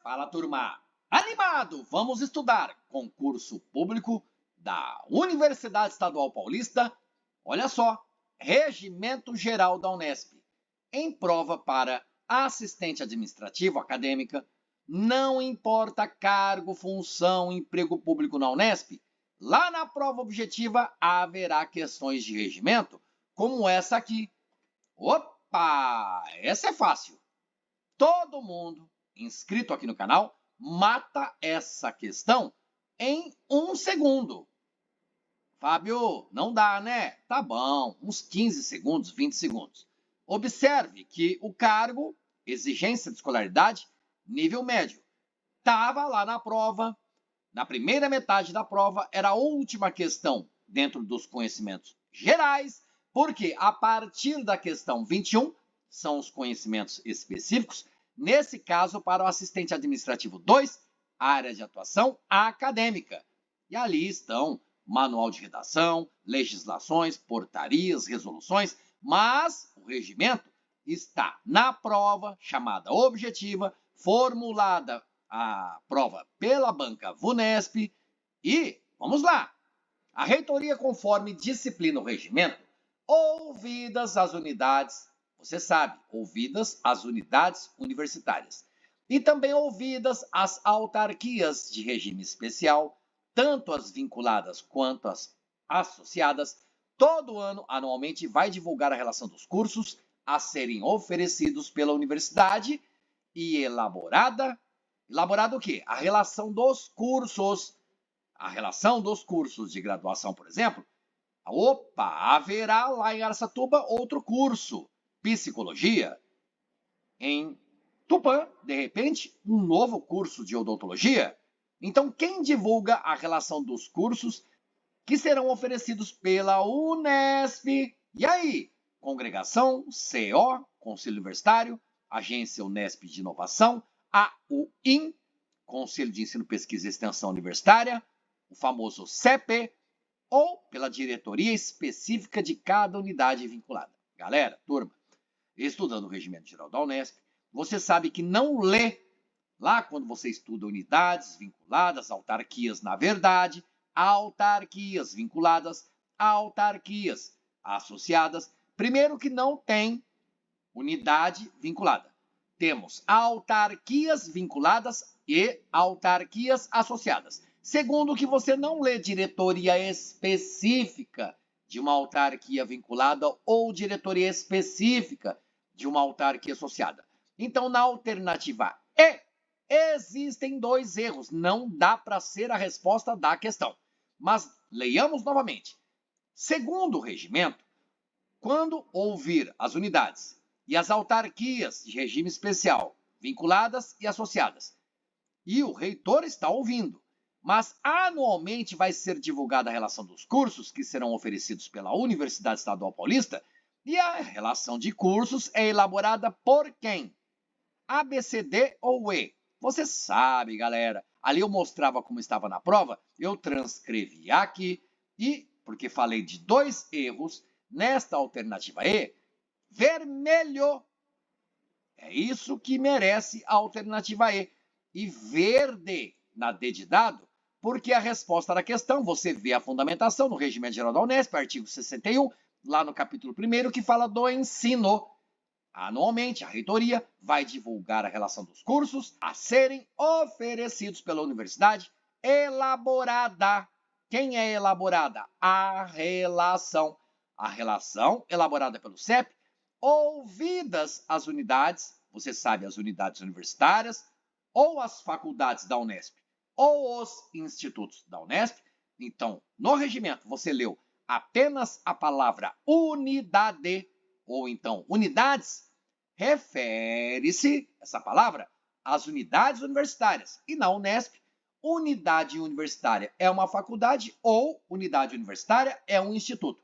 Fala, turma! Animado! Vamos estudar concurso público da Universidade Estadual Paulista. Olha só, Regimento Geral da Unesp. Em prova para assistente administrativo acadêmica, não importa cargo, função, emprego público na Unesp, lá na prova objetiva haverá questões de regimento, como essa aqui. Opa! Essa é fácil. Todo mundo inscrito aqui no canal mata essa questão em 1 segundo. Fábio, não dá, né? Tá bom, uns 15 segundos, 20 segundos. Observe que o cargo, exigência de escolaridade, nível médio, estava lá na prova. Na primeira metade da prova, era a última questão dentro dos conhecimentos gerais, porque a partir da questão 21, são os conhecimentos específicos, nesse caso, para o assistente administrativo 2, área de atuação acadêmica. E ali estão manual de redação, legislações, portarias, resoluções, mas o regimento está na prova, chamada objetiva, formulada a prova pela banca VUNESP. E, vamos lá, a reitoria, conforme disciplina o regimento, ouvidas as unidades, você sabe, ouvidas as unidades universitárias, e também ouvidas as autarquias de regime especial, tanto as vinculadas quanto as associadas, todo ano, anualmente, vai divulgar a relação dos cursos a serem oferecidos pela universidade e elaborada o quê? A relação dos cursos. A relação dos cursos de graduação, por exemplo. Opa, haverá lá em Araçatuba outro curso, psicologia. Em Tupã, de repente, um novo curso de odontologia. Então, quem divulga a relação dos cursos que serão oferecidos pela Unesp? E aí? Congregação, CO, Conselho Universitário, Agência Unesp de Inovação, a UIN, Conselho de Ensino, Pesquisa e Extensão Universitária, o famoso CEP, ou pela diretoria específica de cada unidade vinculada. Galera, turma, estudando o Regimento Geral da Unesp, você sabe que não lê lá quando você estuda unidades vinculadas, autarquias, na verdade, autarquias vinculadas, autarquias associadas. Primeiro que não tem unidade vinculada. Temos autarquias vinculadas e autarquias associadas. Segundo, que você não lê diretoria específica de uma autarquia vinculada ou diretoria específica de uma autarquia associada. Então, na alternativa E, existem 2 erros. Não dá para ser a resposta da questão. Mas leiamos novamente. Segundo o regimento, quando ouvir as unidades e as autarquias de regime especial, vinculadas e associadas, e o reitor está ouvindo, mas anualmente vai ser divulgada a relação dos cursos que serão oferecidos pela Universidade Estadual Paulista, e a relação de cursos é elaborada por quem? A, B, C, D ou E? Você sabe, galera. Ali eu mostrava como estava na prova, eu transcrevi aqui, e, porque falei de 2 erros, nesta alternativa E, vermelho. É isso que merece a alternativa E. E verde na D de dado, porque a resposta da questão, você vê a fundamentação no Regimento Geral da Unesp, artigo 61, lá no capítulo 1º, que fala do ensino. Anualmente, a reitoria vai divulgar a relação dos cursos a serem oferecidos pela universidade, elaborada. Quem é elaborada? A relação. A relação elaborada pelo CEP, ouvidas as unidades, você sabe, as unidades universitárias, ou as faculdades da Unesp, ou os institutos da Unesp. Então, no regimento, você leu apenas a palavra unidade, ou então unidades, refere-se, essa palavra, às unidades universitárias. E na Unesp, unidade universitária é uma faculdade ou unidade universitária é um instituto.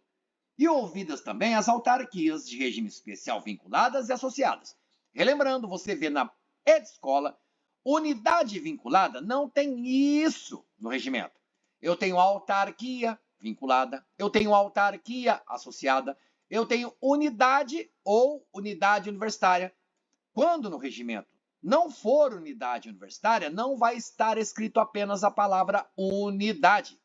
E ouvidas também as autarquias de regime especial vinculadas e associadas. Relembrando, você vê na Edescola, unidade vinculada não tem isso no regimento. Eu tenho autarquia vinculada, eu tenho autarquia associada, eu tenho unidade ou unidade universitária. Quando no regimento não for unidade universitária, não vai estar escrito apenas a palavra unidade.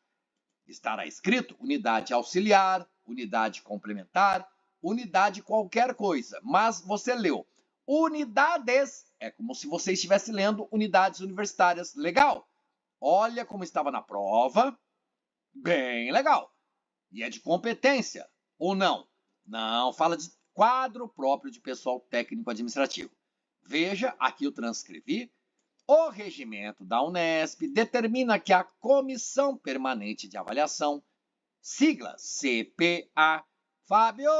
Estará escrito unidade auxiliar, unidade complementar, unidade qualquer coisa. Mas você leu unidades, é como se você estivesse lendo unidades universitárias. Legal? Olha como estava na prova. Bem legal. E é de competência, ou não? Não, fala de quadro próprio de pessoal técnico-administrativo. Veja, aqui eu transcrevi. O regimento da Unesp determina que a Comissão Permanente de Avaliação, sigla CPA. Fábio,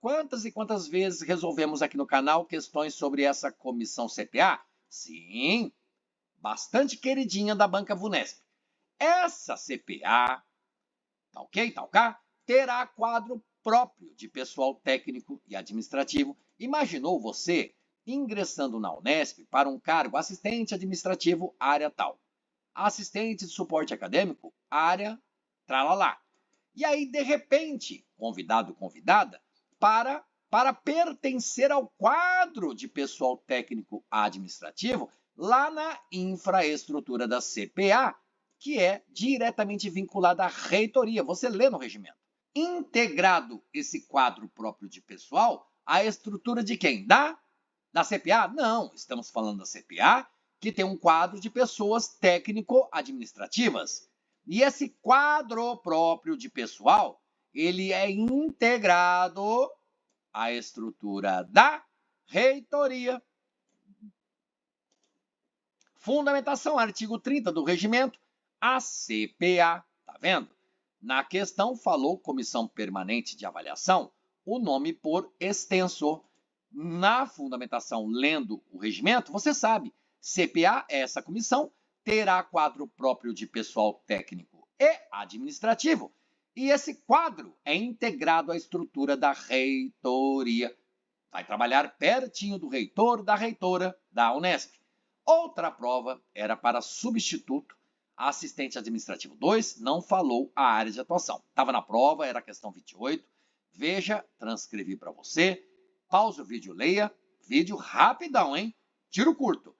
quantas e quantas vezes resolvemos aqui no canal questões sobre essa comissão CPA? Sim, bastante queridinha da banca Vunesp. Essa CPA, tá ok, tá ok? Terá quadro próprio de pessoal técnico e administrativo. Imaginou você ingressando na Unesp para um cargo assistente administrativo, área tal. Assistente de suporte acadêmico, área tralalá. E aí, de repente, convidado, convidada, para pertencer ao quadro de pessoal técnico administrativo, lá na infraestrutura da CPA, que é diretamente vinculada à reitoria. Você lê no regimento. Integrado esse quadro próprio de pessoal, a estrutura de quem? Da CPA? Não, estamos falando da CPA, que tem um quadro de pessoas técnico-administrativas. E esse quadro próprio de pessoal, ele é integrado à estrutura da reitoria. Fundamentação, artigo 30 do regimento, a CPA, tá vendo? Na questão falou Comissão Permanente de Avaliação, o nome por extenso. Na fundamentação, lendo o regimento, você sabe, CPA é essa comissão, terá quadro próprio de pessoal técnico e administrativo. E esse quadro é integrado à estrutura da reitoria. Vai trabalhar pertinho do reitor, da reitora da Unesp. Outra prova era para substituto, assistente administrativo 2, não falou a área de atuação. Estava na prova, era a questão 28. Veja, transcrevi para você. Pause o vídeo, leia. Vídeo rapidão, hein? Tiro curto.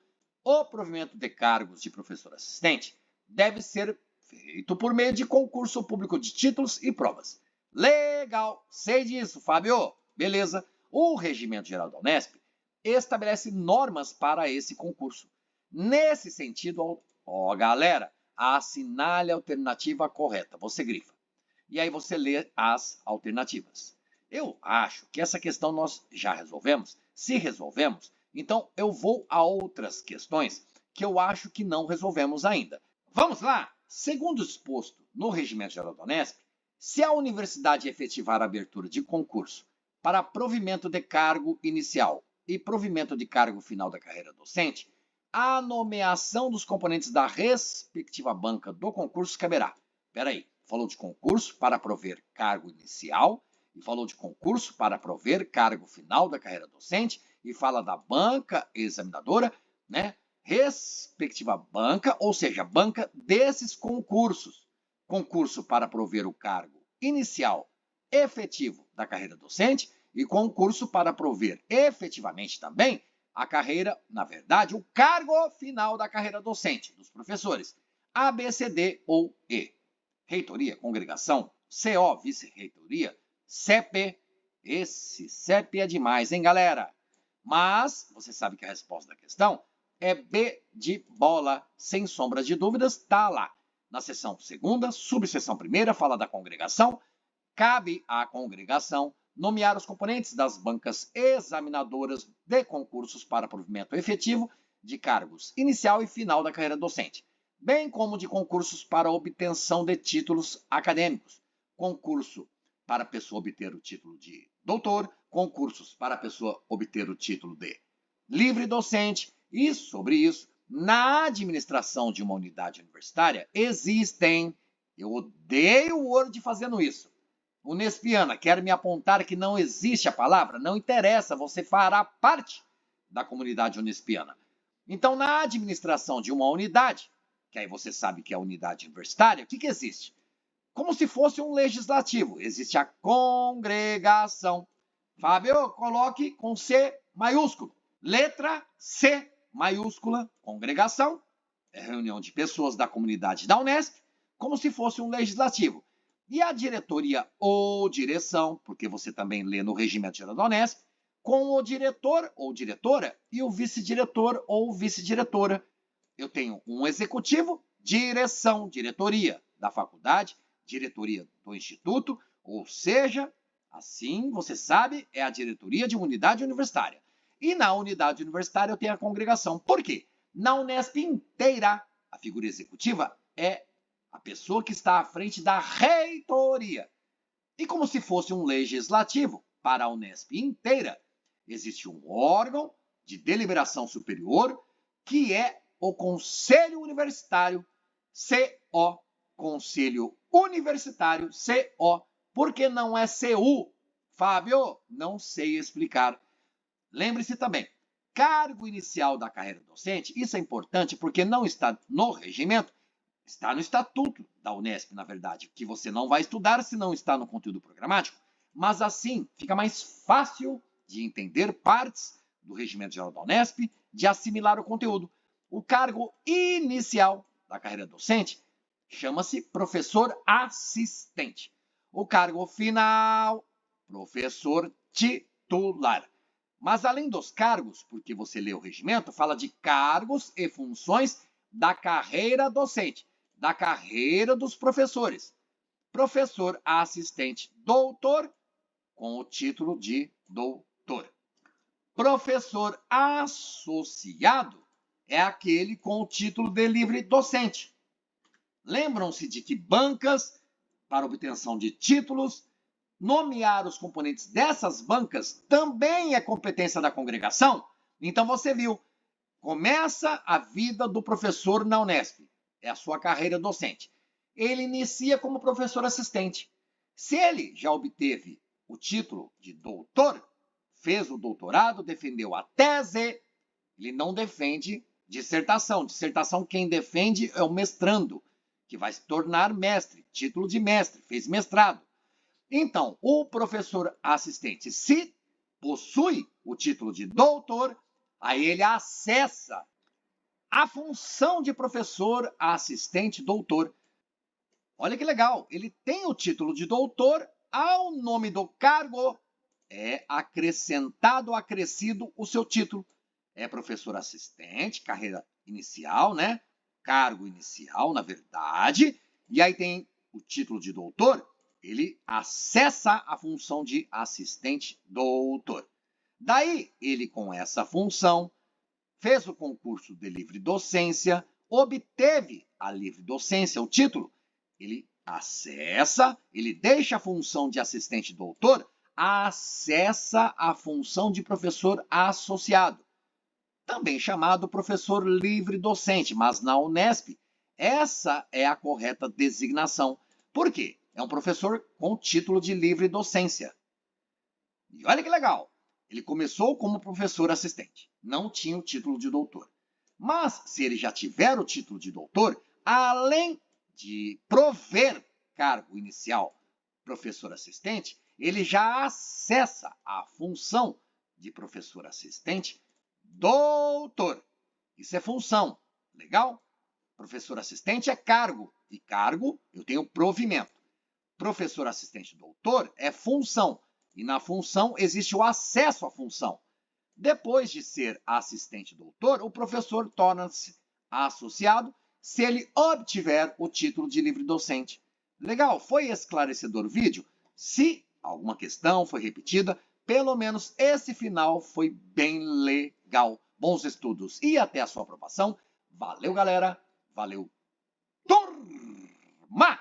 O provimento de cargos de professor assistente deve ser feito por meio de concurso público de títulos e provas. Legal, sei disso, Fábio. Beleza. O Regimento Geral da Unesp estabelece normas para esse concurso. Nesse sentido, galera, assinale a alternativa correta. Você grifa. E aí você lê as alternativas. Eu acho que essa questão nós já resolvemos. Se resolvemos, então eu vou a outras questões que eu acho que não resolvemos ainda. Vamos lá? Segundo exposto no Regimento Geral da Unesp, se a universidade efetivar a abertura de concurso para provimento de cargo inicial e provimento de cargo final da carreira docente, a nomeação dos componentes da respectiva banca do concurso caberá. Espera aí, falou de concurso para prover cargo inicial e falou de concurso para prover cargo final da carreira docente e fala da banca examinadora, né? Respectiva banca, ou seja, banca desses concursos. Concurso para prover o cargo inicial efetivo da carreira docente e concurso para prover efetivamente também a carreira, na verdade, o cargo final da carreira docente dos professores, A, B, C, D ou E. Reitoria, congregação, CO, vice-reitoria, CEP. Esse CEP é demais, hein, galera? Mas você sabe que a resposta da questão é B de bola, sem sombra de dúvidas, tá lá. Na seção 2ª, subseção 1ª, fala da congregação. Cabe à congregação nomear os componentes das bancas examinadoras de concursos para provimento efetivo de cargos inicial e final da carreira docente, bem como de concursos para obtenção de títulos acadêmicos, concurso para a pessoa obter o título de doutor, concursos para a pessoa obter o título de livre docente. E sobre isso, na administração de uma unidade universitária, existem, eu odeio o Word fazendo isso, Unespiana, quer me apontar que não existe a palavra? Não interessa, você fará parte da comunidade unespiana. Então, na administração de uma unidade, que aí você sabe que é a unidade universitária, o que existe? Como se fosse um legislativo, existe a congregação. Fábio, coloque com C maiúsculo. Letra C. maiúscula, congregação, é reunião de pessoas da comunidade da Unesp, como se fosse um legislativo. E a diretoria ou direção, porque você também lê no Regimento Geral da Unesp, com o diretor ou diretora e o vice-diretor ou vice-diretora. Eu tenho um executivo, direção, diretoria da faculdade, diretoria do instituto, ou seja, assim você sabe, é a diretoria de uma unidade universitária. E na unidade universitária eu tenho a congregação. Por quê? Na Unesp inteira, a figura executiva é a pessoa que está à frente da reitoria. E como se fosse um legislativo para a Unesp inteira, existe um órgão de deliberação superior que é o Conselho Universitário, CO. Conselho Universitário, CO. Por que não é CU? Fábio, não sei explicar. Lembre-se também, cargo inicial da carreira docente, isso é importante porque não está no regimento, está no estatuto da Unesp, na verdade, que você não vai estudar se não está no conteúdo programático, mas assim fica mais fácil de entender partes do Regimento Geral da Unesp, de assimilar o conteúdo. O cargo inicial da carreira docente chama-se professor assistente. O cargo final, professor titular. Mas além dos cargos, porque você lê o regimento, fala de cargos e funções da carreira docente, da carreira dos professores. Professor assistente doutor, com o título de doutor. Professor associado é aquele com o título de livre docente. Lembram-se de que bancas, para obtenção de títulos, nomear os componentes dessas bancas também é competência da congregação? Então você viu, começa a vida do professor na Unesp, é a sua carreira docente. Ele inicia como professor assistente. Se ele já obteve o título de doutor, fez o doutorado, defendeu a tese, ele não defende dissertação. Dissertação quem defende é o mestrando, que vai se tornar mestre, título de mestre, fez mestrado. Então, o professor assistente, se possui o título de doutor, aí ele acessa a função de professor assistente doutor. Olha que legal, ele tem o título de doutor, ao nome do cargo é acrescentado, acrescido o seu título. É professor assistente, carreira inicial, né? Cargo inicial, na verdade. E aí tem o título de doutor, ele acessa a função de assistente doutor. Daí, ele com essa função, fez o concurso de livre docência, obteve a livre docência, o título, ele acessa, ele deixa a função de assistente doutor, acessa a função de professor associado, também chamado professor livre docente, mas na Unesp, essa é a correta designação. Por quê? É um professor com título de livre docência. E olha que legal, ele começou como professor assistente, não tinha o título de doutor. Mas, se ele já tiver o título de doutor, além de prover cargo inicial professor assistente, ele já acessa a função de professor assistente doutor. Isso é função, legal? Professor assistente é cargo, e cargo eu tenho provimento. Professor assistente doutor é função, e na função existe o acesso à função. Depois de ser assistente doutor, o professor torna-se associado se ele obtiver o título de livre docente. Legal? Foi esclarecedor o vídeo? Se alguma questão foi repetida, pelo menos esse final foi bem legal. Bons estudos e até a sua aprovação. Valeu, galera. Valeu, turma!